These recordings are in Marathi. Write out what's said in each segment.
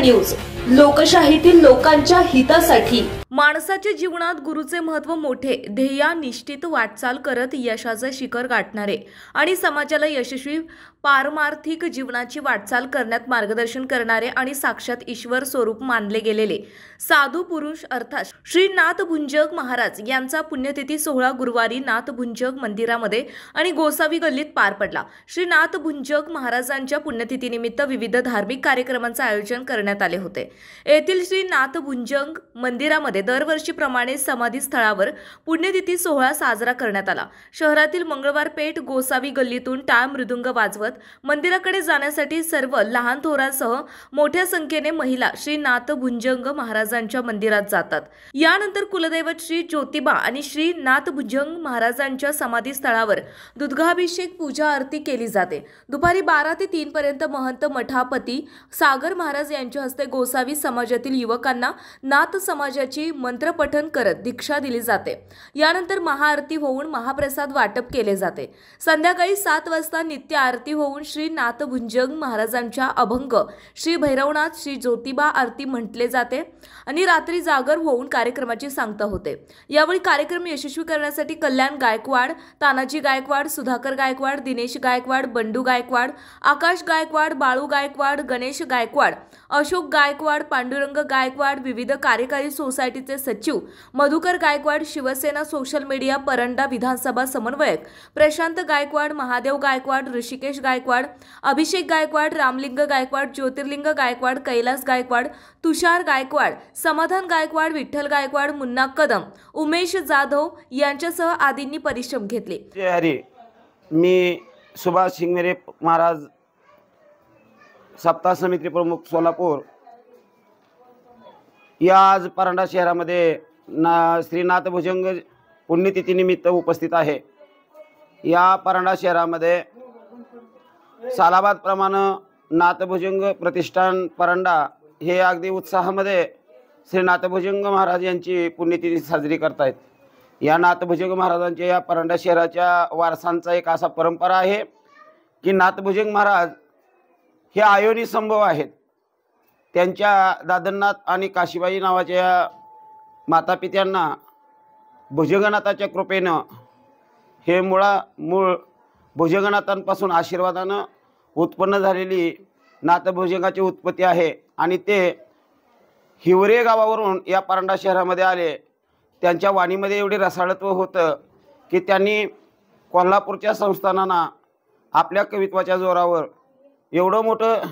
न्यूज, लोकशाहीतील लोकांच्या हितासाठी। माणसाच्या जीवनात गुरुचे महत्त्व मोठे, ध्येयानिष्ठित वाटचाल करत यशाचे शिखर गाठणारे आणि समाजाला यशस्वी पारमार्थिक जीवनाची वाटचाल करण्यात मार्गदर्शन करणारे आणि साक्षात ईश्वर स्वरूप मानले गेलेले साधू पुरुष अर्थात श्री नाथभुंजक महाराज यांचा पुण्यतिथी सोहळा गुरुवारी नाथभुंजक मंदिरामध्ये आणि गोसावी गल्लीत पार पडला। श्री नाथभुंजक महाराजांच्या पुण्यतिथीनिमित्त विविध धार्मिक कार्यक्रमांचे आयोजन करण्यात आले होते। येथील श्री नाथभुंजक मंदिरामध्ये दरवर्षीप्रमाणे समाधी स्थळावर पुण्यतिथी सोहळा साजरा करण्यात आला। शहरातील मंगळवार पेठ गोसावी गल्लीतून टाळ मृदुंग वाजवत मंदिराकडे जाण्यासाठी सर्व लहान थोरांसह मोठ्या संख्येने महिला श्री नाथभुंजक महाराजांच्या मंदिरात जातात। यानंतर कुलदैवत श्री ज्योतिबा आणि श्री नाथभुंजक महाराजांच्या समाधी स्थळावर दुग्धाभिषेक पूजा आरती केली जाते। दुपारी 12 ते 3 पर्यंत महंत मठापती सागर महाराज यांच्या हस्ते गोसावी समाजातील युवकांना नाथ समाजाची मंत्रपठण करत दीक्षा दिली जाते। यानंतर महाआरती होऊन महाप्रसाद वाटप केले जाते। संध्याकाळी 7 वाजता नित्य आरती होऊन श्री नाथभुंजक महाराजांच्या अभंग श्री भैरवनाथ श्री ज्योतिबा आरती म्हटले जाते आणि रात्री जागर होऊन कार्यक्रमाची सांगता होते। यावेळी कार्यक्रम यशस्वी करण्यासाठी कल्याण गायकवाड, तानाजी गायकवाड, सुधाकर गायकवाड, दिनेश गायकवाड, बंडू गायकवाड, आकाश गायकवाड, बाळू गायकवाड, गणेश गायकवाड, अशोक गायकवाड, पांडुरंग गायकवाड, विविध कार्यकारी सोसायटीचे सचिव मधुकर गायकवाड, शिवसेना सोशल मीडिया परंडा विधानसभा समन्वयक प्रशांत गायकवाड, महादेव गायकवाड, ऋषिकेश गायकवाड, अभिषेक गायकवाड, रामलिंग गायकवाड, ज्योतिर्लिंग गायकवाड, कैलास गायकवाड, तुषार गायकवाड, समाधान गायकवाड, विठ्ठल गायकवाड, मुन्ना कदम, उमेश जाधव यांच्यासह आदींनी परिश्रम घेतले। जय हरी। मी सुभाष शिंगरे महाराज सप्ताह समिती प्रमुख सोलापूर या आज परांडा शहरामध्ये श्री नाथभुंजक पुण्यतिथीनिमित्त उपस्थित आहे। या परांडा शहरामध्ये सालाबाद प्रमाणे नाथभुंजक प्रतिष्ठान परांडा हे अगदी उत्साहामध्ये श्री नाथभुंजक महाराज यांची पुण्यतिथी साजरी करतायत। या नाथभुंजक महाराजांच्या या परांडा शहराच्या वारसांचा एक असा परंपरा आहे की नाथभुंजक महाराज हे आयोनी संभव आहेत। त्यांच्या दादरनाथ आणि काशीबाई नावाच्या मातापित्यांना भुजंगनाथाच्या कृपेनं हे मूळ भुजंगनाथांपासून आशीर्वादानं उत्पन्न झालेली नाथभुंजकाची उत्पत्ती आहे आणि ते हिवरे गावावरून या परांडा शहरामध्ये आले। त्यांच्या वाणीमध्ये एवढे रसाळत्व होतं की त्यांनी कोल्हापूरच्या संस्थानांना आपल्या कवित्वाच्या जोरावर एवढं मोठं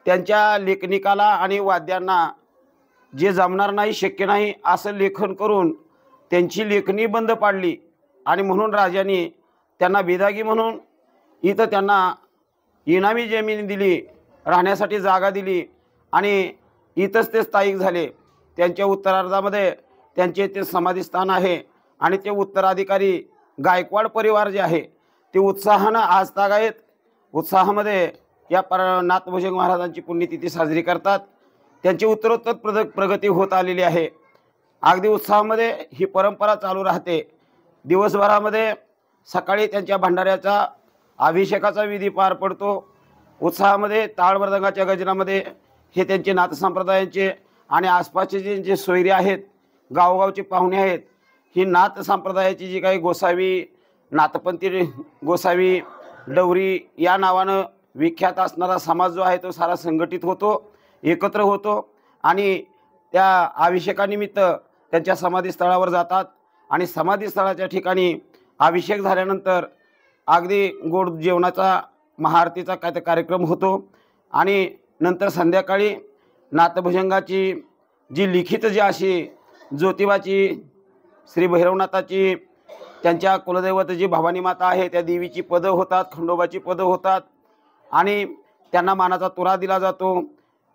त्यांच्या लेखनिकाला आणि वाद्यांना जे जमणार नाही, शक्य नाही असं लेखन करून त्यांची लेखणी बंद पाडली आणि म्हणून राजांनी त्यांना बिदागी म्हणून इथं त्यांना इनामी जमीन दिली, राहण्यासाठी जागा दिली आणि इथंच ते स्थायिक झाले। त्यांच्या उत्तरार्धामध्ये त्यांचे ते समाधीस्थान आहे आणि ते उत्तराधिकारी गायकवाड परिवार जे आहे ते उत्साहानं आजतागायत उत्साहामध्ये या नाथभुंजक महाराजांची पुण्यतिथी साजरी करतात। त्यांची उत्तरोत्तर प्रगती होत आलेली आहे। अगदी उत्साहामध्ये ही परंपरा चालू राहते। दिवसभरामध्ये सकाळी त्यांच्या भंडाऱ्याचा अभिषेकाचा विधी पार पडतो। उत्साहामध्ये टाळ मृदंगाच्या गजरामध्ये हे त्यांचे नाथ संप्रदायांचे आणि आसपासचे जे सोयरे आहेत, गावोगावचे पाहुणे आहेत, ही नाथ संप्रदायाची जी काही गोसावी, नाथपंथी गोसावी, डवरी या नावानं विख्यात असणारा समाज जो आहे तो सारा संघटित होतो, एकत्र होतो आणि त्या अभिषेकानिमित्त त्यांच्या समाधीस्थळावर जातात आणि समाधीस्थळाच्या ठिकाणी अभिषेक झाल्यानंतर अगदी गोड जेवणाचा महाआरतीचा कार्यक्रम होतो आणि नंतर संध्याकाळी नाथभुंजकाची जी लिखित जी अशी ज्योतिबाची, श्री भैरवनाथाची, त्यांच्या कुलदैवत जी भवानी माता आहे त्या देवीची पदं होतात, खंडोबाची पदं होतात आणि त्यांना मानाचा तुरा दिला जातो।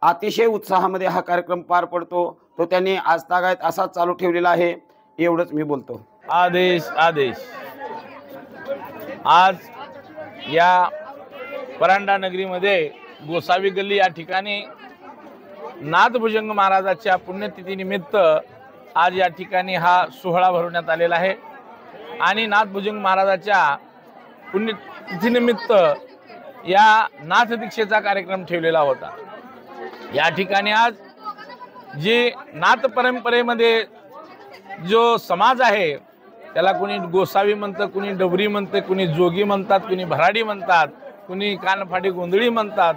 अतिशय उत्साहामध्ये हा कार्यक्रम पार पडतो। तो त्यांनी आजतागायत असाच चालू ठेवलेला आहे। एवढंच मी बोलतो। आदेश। आज या परांडा नगरीमध्ये गोसावी गल्ली या ठिकाणी नाथभुंजक महाराजांच्या पुण्यतिथीनिमित्त आज या ठिकाणी हा सोहळा भरवण्यात आलेला आहे आणि नाथभुंजक महाराजांच्या पुण्यतिथीनिमित्त या नाथ दीक्षेचा कार्यक्रम ठेवलेला होता। या ठिकाणी आज जी नाथ परंपरेमध्ये जो समाज आहे त्याला कोणी गोसावी म्हणतं, कोणी डवरी म्हणतं, कोणी जोगी म्हणतात, कोणी भराडी म्हणतात, कोणी कानफाटी गोंधळी म्हणतात।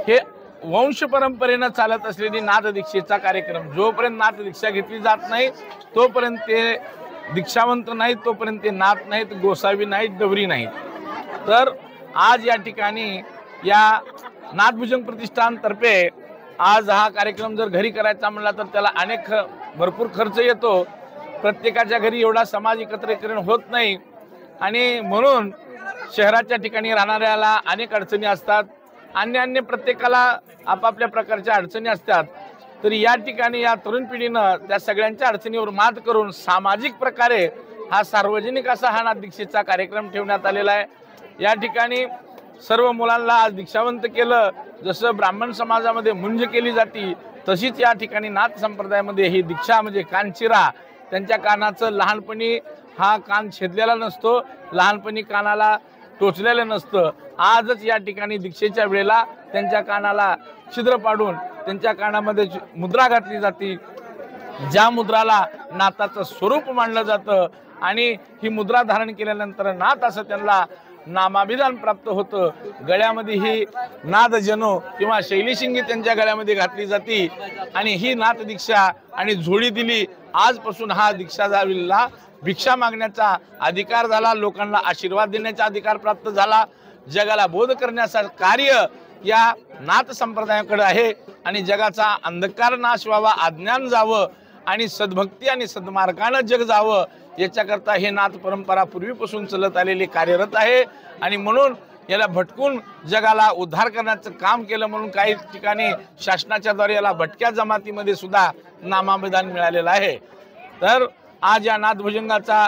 हे वंश परंपरेनं चालत असलेली नाथ दीक्षेचा कार्यक्रम जोपर्यंत नाथ दीक्षा घेतली जात नाही तोपर्यंत ते दीक्षावंत नाहीत, तोपर्यंत ते नाथ नाहीत, गोसावी नाहीत, डवरी नाहीत। तर आज या ठिकाणी या नाथभुजंग प्रतिष्ठानतर्फे आज हा कार्यक्रम जर घरी करायचा म्हणला तर त्याला भरपूर खर्च येतो। प्रत्येकाच्या घरी एवढा समाज एकत्रीकरण होत नाही आणि म्हणून शहराच्या ठिकाणी राहणाऱ्याला अनेक अडचणी असतात, अन्य प्रत्येकाला आपापल्या प्रकारच्या अडचणी असतात। तर या ठिकाणी या तरुण पिढीनं त्या सगळ्यांच्या अडचणीवर मात करून सामाजिक प्रकारे हा सार्वजनिक असा हा नाथ दीक्षेचा कार्यक्रम ठेवण्यात आलेला आहे। या ठिकाणी सर्व मुलांना आज दीक्षावंत केलं। जसं ब्राह्मण समाजामध्ये मुंज केली जाती तशीच या ठिकाणी नाथ संप्रदायामध्ये ही दीक्षा म्हणजे कानचिरा, त्यांच्या कानाचं लहानपणी हा कान छेदलेला नसतो, लहानपणी कानाला टोचलेलं नसतं। आजच या ठिकाणी दीक्षेच्या वेळेला त्यांच्या कानाला छिद्र पाडून त्यांच्या कानामध्ये मुद्रा घातली जाते, ज्या मुद्राला नाथाचं स्वरूप मानलं जातं आणि ही मुद्रा धारण केल्यानंतर नाथ असं त्यांना नामाभिधान प्राप्त होतं। गळ्यामध्ये ही नाद जनो किंवा शैलीशिंगी त्यांच्या गळ्यामध्ये घातली जाते आणि ही नाथ दीक्षा आणि झोळी दिली। आजपासून हा दीक्षा झालेला भिक्षा मागण्याचा अधिकार झाला, लोकांना आशीर्वाद देण्याचा अधिकार प्राप्त झाला, जगाला बोध करण्याचं कार्य या नाथ संप्रदायाकडे आहे आणि जगाचा अंधकार नाश व्हावा, अज्ञान जावं आणि सद्भक्ती आणि सद्मार्गानं जग जावं याच्याकरता हे नाथ परंपरा पूर्वीपासून चालत आलेली कार्यरत आहे आणि म्हणून याला भटकून जगाला उद्धार करण्याचं काम केलं म्हणून काही ठिकाणी शासनाच्या द्वारे याला भटक्या जमातीमध्ये सुद्धा नामाभिधान मिळालेलं आहे। तर आज या नाथभुजंगाचा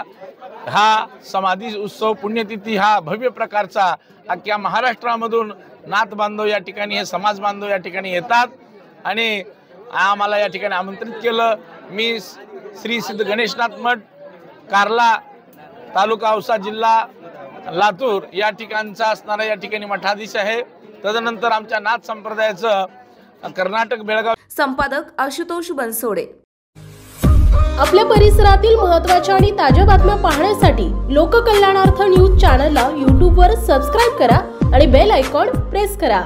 हा समाधी उत्सव पुण्यतिथी हा भव्य प्रकारचा अख्ख्या महाराष्ट्रामधून नाथ बांधव या ठिकाणी हे समाज बांधव या ठिकाणी येतात आणि आम्हाला या ठिकाणी आमंत्रित केलं। मी श्री सिद्ध गणेशनाथ मठ कार्ला तालुका औसा जिल्हा लातूर या ठिकाणचा असणारा या ठिकाणी मठाधीश आहे। तदनंतर आमच्या नाथ संप्रदायाचं कर्नाटक बेळगाव संपादक आशुतोष बनसोडे। आपल्या परिसरातील महत्त्वाच्या आणि ताज्या बातम्या पाहण्यासाठी लोककल्याणार्थ न्यूज चॅनलला YouTube वर सबस्क्राईब करा आणि बेल आयकॉन प्रेस करा।